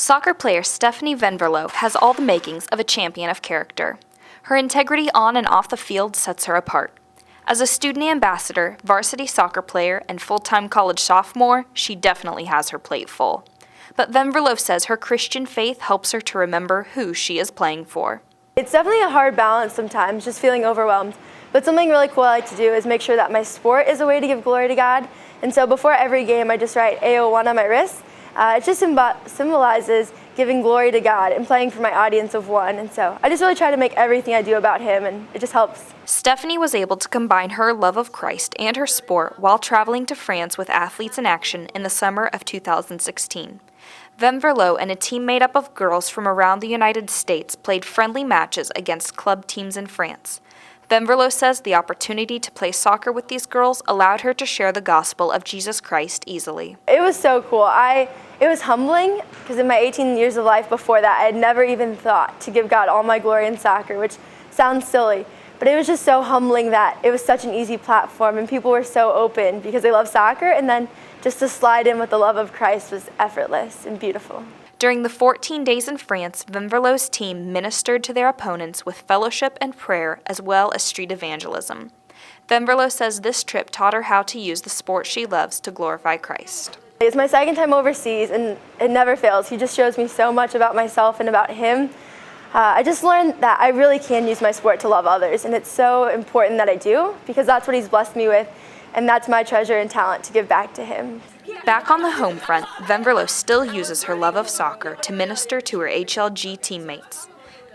Soccer player Stephanie Venverlo has all the makings of a champion of character. Her integrity on and off the field sets her apart. As a student ambassador, varsity soccer player, and full-time college sophomore, she definitely has her plate full. But Venverlo says her Christian faith helps her to remember who she is playing for. It's definitely a hard balance sometimes, just feeling overwhelmed. But something really cool I like to do is make sure that my sport is a way to give glory to God. And so before every game, I just write AO1 on my wrist. It just symbolizes giving glory to God and playing for my audience of one. And so I just really try to make everything I do about Him, and it just helps. Stephanie was able to combine her love of Christ and her sport while traveling to France with Athletes in Action in the summer of 2016. Venverlo and a team made up of girls from around the United States played friendly matches against club teams in France. Venverlo says the opportunity to play soccer with these girls allowed her to share the gospel of Jesus Christ easily. It was so cool. It was humbling because in my 18 years of life before that, I had never even thought to give God all my glory in soccer, which sounds silly. But it was just so humbling that it was such an easy platform and people were so open because they love soccer, and then just to slide in with the love of Christ was effortless and beautiful. During the 14 days in France, Venverlo's team ministered to their opponents with fellowship and prayer as well as street evangelism. Venverlo says this trip taught her how to use the sport she loves to glorify Christ. It's my second time overseas, and it never fails. He just shows me so much about myself and about Him. I just learned that I really can use my sport to love others, and it's so important that I do because that's what He's blessed me with, and that's my treasure and talent to give back to Him. Back on the home front, Venverlo still uses her love of soccer to minister to her HLG teammates.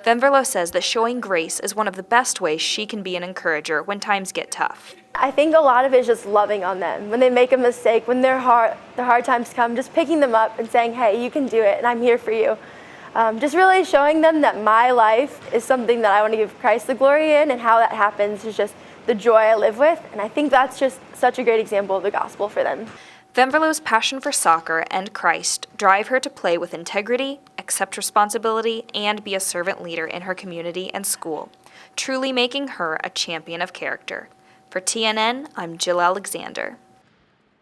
Venverlo says that showing grace is one of the best ways she can be an encourager when times get tough. I think a lot of it is just loving on them. When they make a mistake, when their hard times come, just picking them up and saying, hey, you can do it, and I'm here for you. Just really showing them that my life is something that I want to give Christ the glory in, and how that happens is just the joy I live with. And I think that's just such a great example of the gospel for them. Venverlo's passion for soccer and Christ drive her to play with integrity, accept responsibility, and be a servant leader in her community and school, truly making her a champion of character. For TNN, I'm Jill Alexander.